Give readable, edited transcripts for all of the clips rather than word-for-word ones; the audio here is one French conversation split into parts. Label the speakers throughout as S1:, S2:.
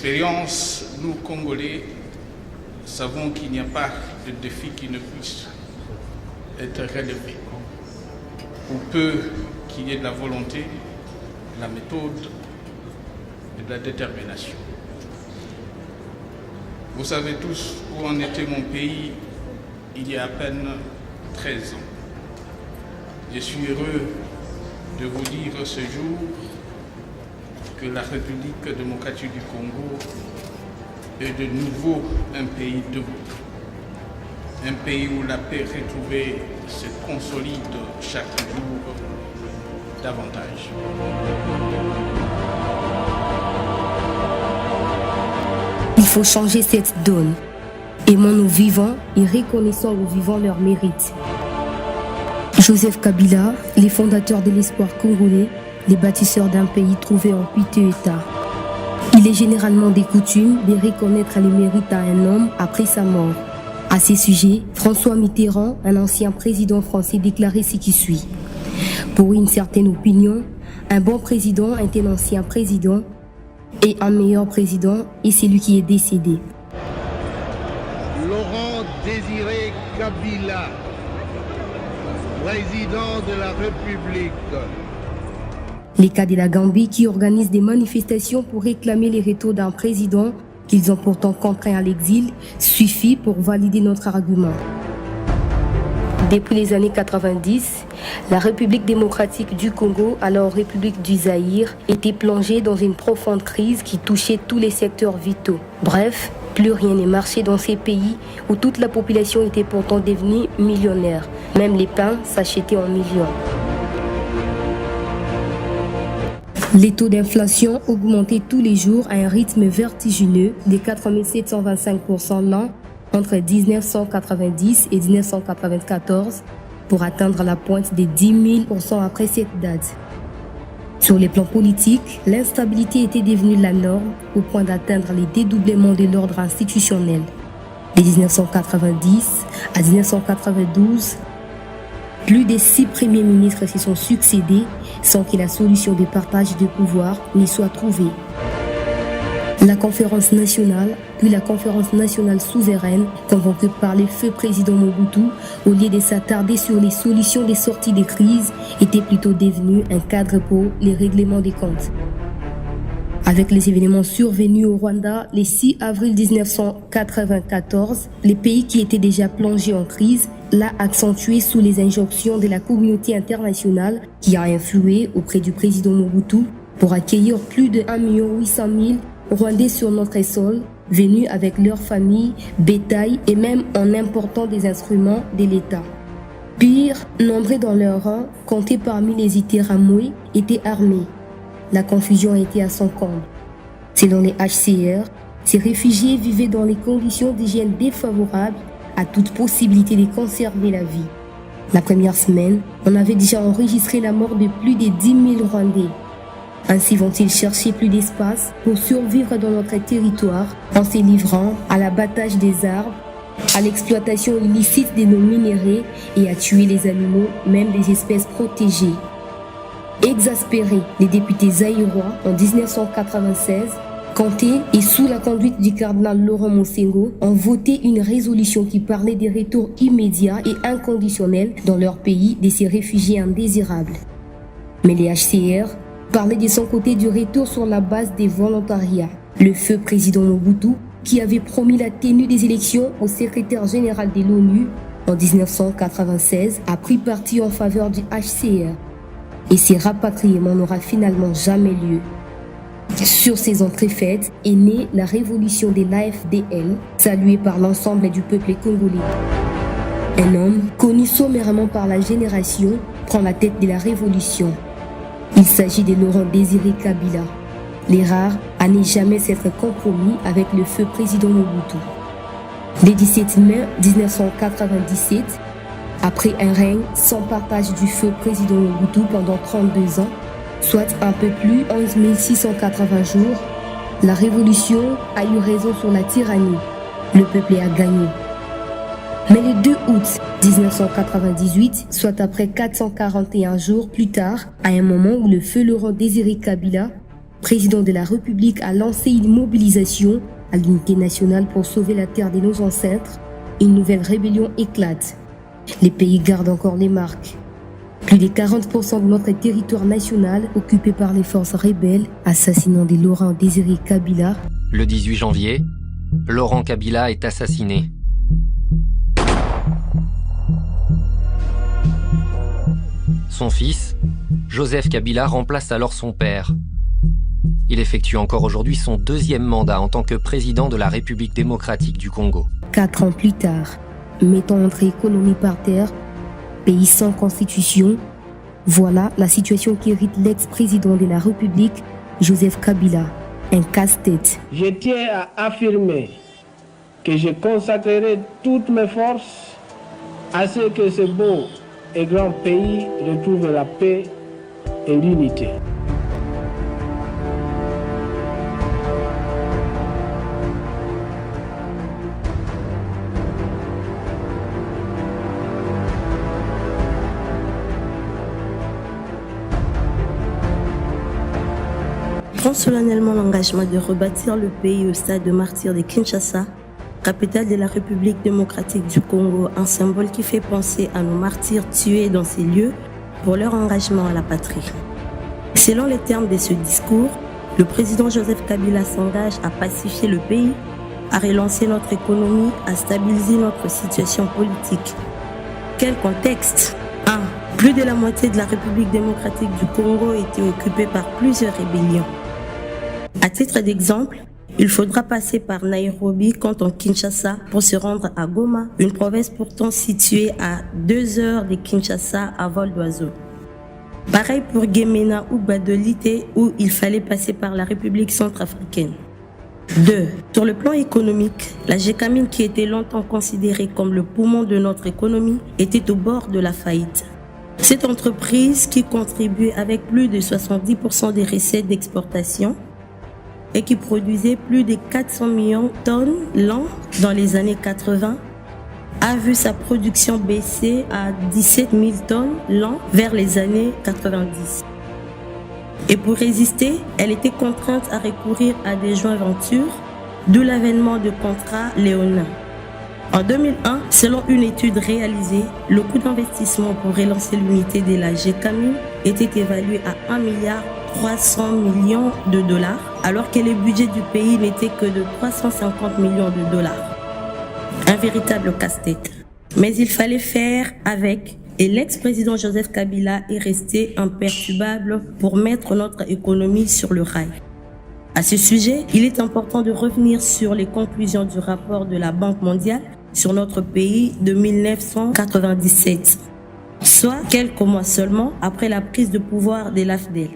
S1: D'expérience, nous, Congolais, savons qu'il n'y a pas de défi qui ne puisse être relevé. Pour peu qu'il y ait de la volonté, de la méthode et de la détermination. Vous savez tous où en était mon pays il y a à peine 13 ans. Je suis heureux de vous dire ce jour que la République démocratique du Congo est de nouveau un pays debout. Un pays où la paix retrouvée se consolide chaque jour davantage.
S2: Il faut changer cette donne. Aimons nos vivants et reconnaissons aux vivants leur mérite. Joseph Kabila, les fondateurs de l'espoir congolais, les bâtisseurs d'un pays trouvé en piteux état. Il est généralement des coutumes de reconnaître les mérites à un homme après sa mort. À ces sujets, François Mitterrand, un ancien président français, déclarait ce qui suit. Pour une certaine opinion, un bon président est un ancien président et un meilleur président est celui qui est décédé.
S3: Laurent Désiré Kabila, président de la République.
S2: Les cas de la Gambie qui organisent des manifestations pour réclamer les retours d'un président qu'ils ont pourtant contraint à l'exil suffit pour valider notre argument. Depuis les années 90, la République démocratique du Congo, alors République du Zaïre, était plongée dans une profonde crise qui touchait tous les secteurs vitaux. Bref, plus rien ne marchait dans ces pays où toute la population était pourtant devenue millionnaire. Même les pains s'achetaient en millions. Les taux d'inflation augmentaient tous les jours à un rythme vertigineux de 4725% l'an entre 1990 et 1994 pour atteindre la pointe des 10 000% après cette date. Sur les plans politiques, l'instabilité était devenue la norme au point d'atteindre les dédoublements de l'ordre institutionnel. De 1990 à 1992, plus de 6 premiers ministres se sont succédés sans que la solution de partage de pouvoir n'y soit trouvée. La conférence nationale, puis la conférence nationale souveraine, convoquée par le feu président Mobutu, au lieu de s'attarder sur les solutions des sorties de crise, était plutôt devenue un cadre pour les règlements des comptes. Avec les événements survenus au Rwanda le 6 avril 1994, les pays qui étaient déjà plongés en crise l'a accentué sous les injonctions de la communauté internationale qui a influé auprès du président Mobutu pour accueillir plus de 1 800 000 Rwandais sur notre sol, venus avec leurs familles, bétail et même en important des instruments de l'État. Pire, nombreux dans leur rang, comptés parmi les Iteramoué, étaient armés. La confusion était à son comble. Selon les HCR, ces réfugiés vivaient dans les conditions d'hygiène défavorables à toute possibilité de conserver la vie. La première semaine, on avait déjà enregistré la mort de plus de 10 000 Rwandais. Ainsi vont-ils chercher plus d'espace pour survivre dans notre territoire en se livrant à l'abattage des arbres, à l'exploitation illicite de nos minéraux et à tuer les animaux, même des espèces protégées. Exaspérés, les députés zaïrois en 1996, Kanté et sous la conduite du cardinal Laurent Mosengo, ont voté une résolution qui parlait des retours immédiats et inconditionnels dans leur pays de ces réfugiés indésirables. Mais les HCR parlaient de son côté du retour sur la base des volontariats. Le feu président Mobutu, qui avait promis la tenue des élections au secrétaire général de l'ONU en 1996, a pris parti en faveur du HCR. Et ces rapatriements n'aura finalement jamais lieu. Sur ces entrées faites est née la révolution de l'AFDL, saluée par l'ensemble du peuple congolais. Un homme, connu sommairement par la génération, prend la tête de la révolution. Il s'agit de Laurent Désiré Kabila, les rares à ne jamais s'être compromis avec le feu président Mobutu. Le 17 mai 1997, après un règne sans partage du feu président Mobutu pendant 32 ans, soit un peu plus 11 680 jours, la révolution a eu raison sur la tyrannie. Le peuple a gagné. Mais le 2 août 1998, soit après 441 jours plus tard, à un moment où le feu Laurent Désiré Kabila président de la République a lancé une mobilisation à l'unité nationale pour sauver la terre de nos ancêtres. Une nouvelle rébellion éclate. Les pays gardent encore les marques. Plus de 40% de notre territoire national occupé par les forces rebelles, assassinant des Laurent Désiré Kabila.
S4: Le 18 janvier, Laurent Kabila est assassiné. Son fils, Joseph Kabila, remplace alors son père. Il effectue encore aujourd'hui son deuxième mandat en tant que président de la République démocratique du Congo.
S2: 4 ans plus tard, mettant notre économie par terre, pays sans constitution, voilà la situation qui hérite l'ex-président de la République, Joseph Kabila, un casse-tête.
S5: Je tiens à affirmer que je consacrerai toutes mes forces à ce que ce beau et grand pays retrouve la paix et l'unité.
S6: Prend solennellement l'engagement de rebâtir le pays au stade de martyr de Kinshasa, capitale de la République démocratique du Congo, un symbole qui fait penser à nos martyrs tués dans ces lieux pour leur engagement à la patrie. Selon les termes de ce discours, le président Joseph Kabila s'engage à pacifier le pays, à relancer notre économie, à stabiliser notre situation politique. Quel contexte ? 1. Plus de la moitié de la République démocratique du Congo était occupée par plusieurs rébellions. À titre d'exemple, il faudra passer par Nairobi, canton Kinshasa, pour se rendre à Goma, une province pourtant située à 2 heures de Kinshasa à vol d'oiseau. Pareil pour Gemena ou Badolite, où il fallait passer par la République centrafricaine. 2. Sur le plan économique, la Gécamine, qui était longtemps considérée comme le poumon de notre économie, était au bord de la faillite. Cette entreprise, qui contribuait avec plus de 70% des recettes d'exportation et qui produisait plus de 400 millions de tonnes l'an dans les années 80, a vu sa production baisser à 17 000 tonnes l'an vers les années 90. Et pour résister, elle était contrainte à recourir à des joint ventures, d'où l'avènement de contrats léonins. En 2001, selon une étude réalisée, le coût d'investissement pour relancer l'unité de la Gécamine était évalué à 1,3 milliard de dollars, alors que le budget du pays n'était que de 350 millions de dollars. Un véritable casse-tête. Mais il fallait faire avec, et l'ex-président Joseph Kabila est resté imperturbable pour mettre notre économie sur le rail. À ce sujet, il est important de revenir sur les conclusions du rapport de la Banque mondiale sur notre pays de 1997, soit quelques mois seulement après la prise de pouvoir de l'AFDEL.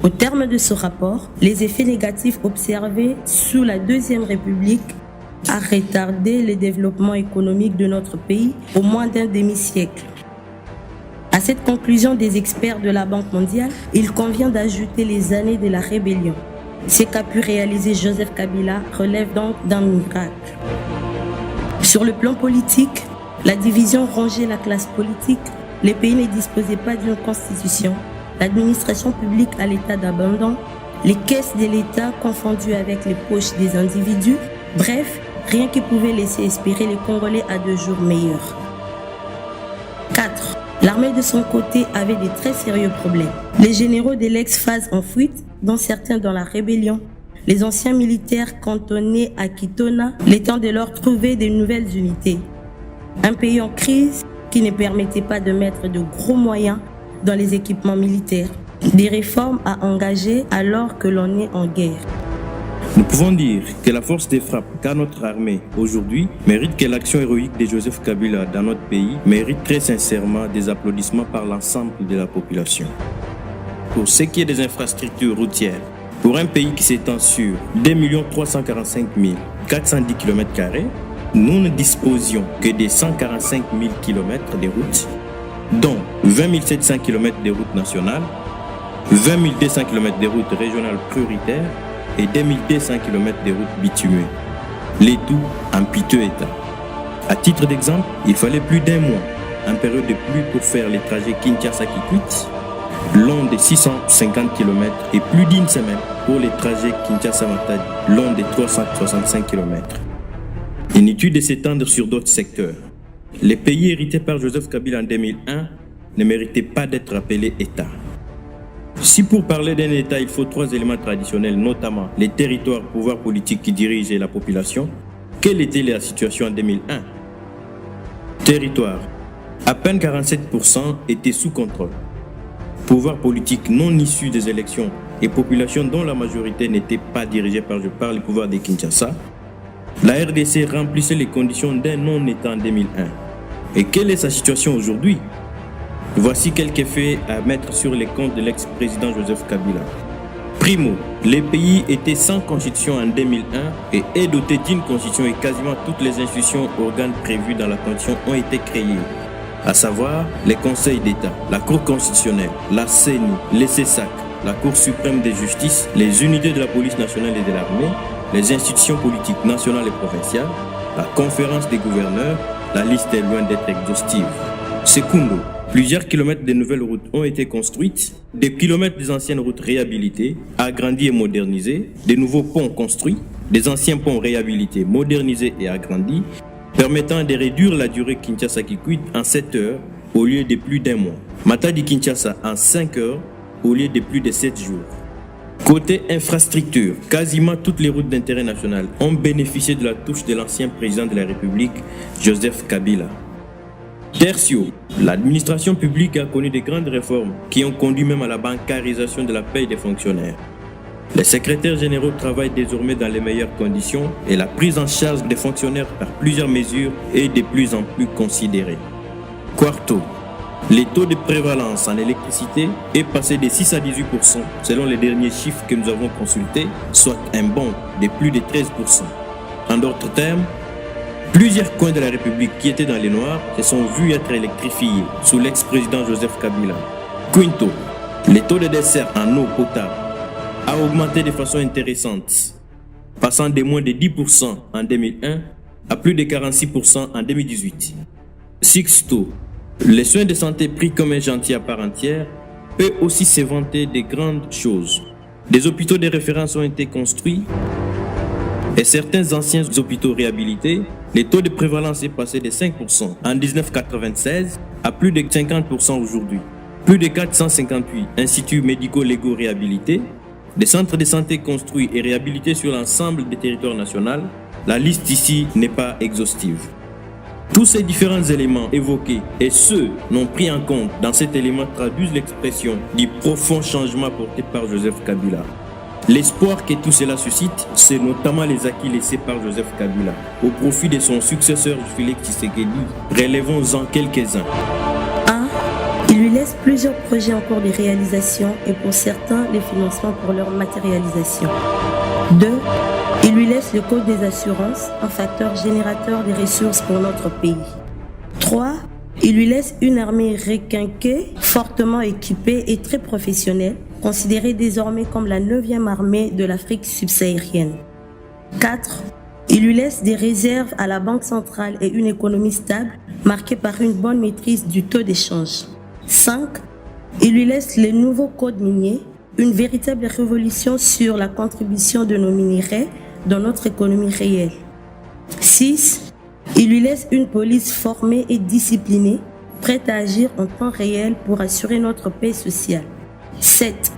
S6: Au terme de ce rapport, les effets négatifs observés sous la Deuxième République a retardé le développement économique de notre pays au moins d'un demi-siècle. À cette conclusion des experts de la Banque mondiale, il convient d'ajouter les années de la rébellion. Ce qu'a pu réaliser Joseph Kabila relève donc d'un miracle. Sur le plan politique, la division rongeait la classe politique, les pays ne disposaient pas d'une constitution, l'administration publique à l'état d'abandon, les caisses de l'État confondues avec les poches des individus, bref, rien qui pouvait laisser espérer les Congolais à 2 jours meilleurs. 4. L'armée de son côté avait de très sérieux problèmes. Les généraux de l'ex-phase en fuite, dont certains dans la rébellion, les anciens militaires cantonnés à Kitona, le temps de leur trouver de nouvelles unités. Un pays en crise qui ne permettait pas de mettre de gros moyens dans les équipements militaires. Des réformes à engager alors que l'on est en guerre.
S7: Nous pouvons dire que la force des frappes qu'a notre armée aujourd'hui mérite que l'action héroïque de Joseph Kabila dans notre pays mérite très sincèrement des applaudissements par l'ensemble de la population. Pour ce qui est des infrastructures routières, pour un pays qui s'étend sur 2 345 410 km², nous ne disposions que de 145 000 km de routes, dont 20 700 km de routes nationales, 20 200 km de routes régionales prioritaires et 2200 km de routes bitumées. Les tout en piteux état. À titre d'exemple, il fallait plus d'1 mois en période de pluie pour faire les trajets Kinshasa-Kikwit, long de 650 km et plus d'une semaine pour les trajets Kinshasa-Matadi, long de 365 km. Inutile de s'étendre sur d'autres secteurs. Les pays hérités par Joseph Kabila en 2001 ne méritaient pas d'être appelés États. Si pour parler d'un État, il faut 3 éléments traditionnels, notamment les territoires, pouvoir politique qui dirige et la population, quelle était la situation en 2001? Territoire. À peine 47% étaient sous contrôle. Pouvoir politique non issu des élections et population dont la majorité n'était pas dirigée par le pouvoir de Kinshasa, la RDC remplissait les conditions d'un non-État en 2001. Et quelle est sa situation aujourd'hui? Voici quelques faits à mettre sur les comptes de l'ex-président Joseph Kabila. Primo, les pays étaient sans constitution en 2001 et est doté d'une constitution et quasiment toutes les institutions organes prévues dans la constitution ont été créées, à savoir les conseils d'État, la Cour constitutionnelle, la CENI, les CESAC, la Cour suprême de justice, les unités de la police nationale et de l'armée, les institutions politiques nationales et provinciales, la conférence des gouverneurs, la liste est loin d'être exhaustive. Secundo, plusieurs kilomètres de nouvelles routes ont été construites, des kilomètres des anciennes routes réhabilitées, agrandies et modernisées, des nouveaux ponts construits, des anciens ponts réhabilités, modernisés et agrandis, permettant de réduire la durée Kinshasa-Kikwit en 7 heures au lieu de plus d'un mois. Matadi-Kinshasa en 5 heures au lieu de plus de 7 jours. Côté infrastructure, quasiment toutes les routes d'intérêt national ont bénéficié de la touche de l'ancien président de la République, Joseph Kabila. Tertio, l'administration publique a connu de grandes réformes qui ont conduit même à la bancarisation de la paye des fonctionnaires. Les secrétaires généraux travaillent désormais dans les meilleures conditions et la prise en charge des fonctionnaires par plusieurs mesures est de plus en plus considérée. Quarto, le taux de prévalence en électricité est passé de 6 à 18% selon les derniers chiffres que nous avons consultés, soit un bond de plus de 13%. En d'autres termes, plusieurs coins de la République qui étaient dans les noirs se sont vus être électrifiés sous l'ex-président Joseph Kabila. Quinto, le taux de dessert en eau potable a augmenté de façon intéressante, passant de moins de 10% en 2001 à plus de 46% en 2018. Sixto, les soins de santé pris comme un chantier à part entière peut aussi se vanter de grandes choses. Des hôpitaux de référence ont été construits et certains anciens hôpitaux réhabilités, le taux de prévalence est passé de 5% en 1996 à plus de 50% aujourd'hui. Plus de 458 instituts médico-légaux réhabilités, des centres de santé construits et réhabilités sur l'ensemble des territoires nationaux. La liste ici n'est pas exhaustive. Tous ces différents éléments évoqués et ceux non pris en compte dans cet élément traduisent l'expression du profond changement porté par Joseph Kabila. L'espoir que tout cela suscite, c'est notamment les acquis laissés par Joseph Kabila au profit de son successeur Félix Tshisekedi. Relevons-en quelques-uns.
S6: 1. Il lui laisse plusieurs projets en cours de réalisation et pour certains, les financements pour leur matérialisation. 2. Il lui laisse le code des assurances, un facteur générateur des ressources pour notre pays. 3. Il lui laisse une armée requinquée, fortement équipée et très professionnelle, considérée désormais comme la 9e armée de l'Afrique subsaharienne. 4. Il lui laisse des réserves à la Banque centrale et une économie stable, marquée par une bonne maîtrise du taux d'échange. 5. Il lui laisse les nouveaux codes miniers, une véritable révolution sur la contribution de nos minéraux dans notre économie réelle. 6. Il lui laisse une police formée et disciplinée, prête à agir en temps réel pour assurer notre paix sociale. 7.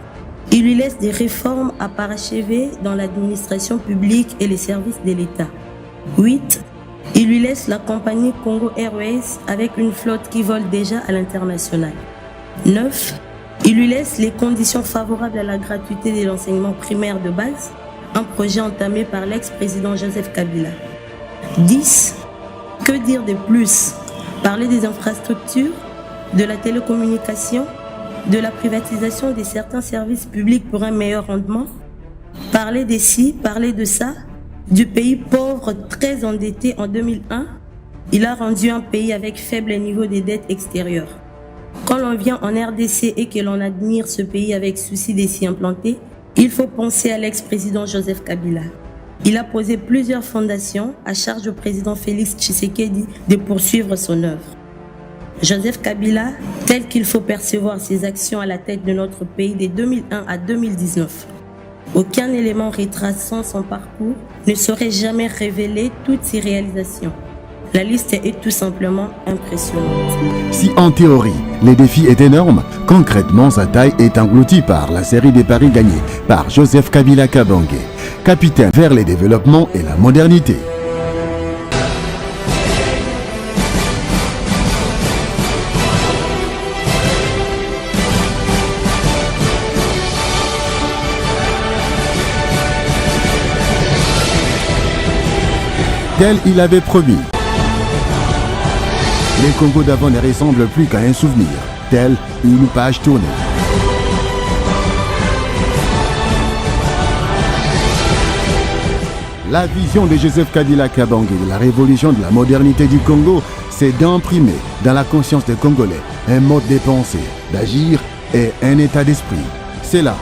S6: Il lui laisse des réformes à parachever dans l'administration publique et les services de l'État. 8. Il lui laisse la compagnie Congo Airways avec une flotte qui vole déjà à l'international. 9. Il lui laisse les conditions favorables à la gratuité de l'enseignement primaire de base, un projet entamé par l'ex-président Joseph Kabila. 10. Que dire de plus? Parler des infrastructures, de la télécommunication, de la privatisation de certains services publics pour un meilleur rendement? Parler de ci, parler de ça, du pays pauvre très endetté en 2001, il a rendu un pays avec faible niveau de dette extérieure. Quand l'on vient en RDC et que l'on admire ce pays avec souci de s'y implanter, il faut penser à l'ex-président Joseph Kabila. Il a posé plusieurs fondations à charge au président Félix Tshisekedi de poursuivre son œuvre. Joseph Kabila, tel qu'il faut percevoir ses actions à la tête de notre pays de 2001 à 2019. Aucun élément retraçant son parcours ne saurait jamais révéler toutes ses réalisations. La liste est tout simplement impressionnante.
S8: Si en théorie, le défi est énorme, concrètement sa taille est engloutie par la série des paris gagnés par Joseph Kabila Kabange, capitaine vers le développement et la modernité. Tel il avait promis. Le Congo d'avant ne ressemble plus qu'à un souvenir, tel une page tournée. La vision de Joseph Kabila Kabange de la révolution de la modernité du Congo, c'est d'imprimer dans la conscience des Congolais un mode de pensée, d'agir et un état d'esprit. C'est là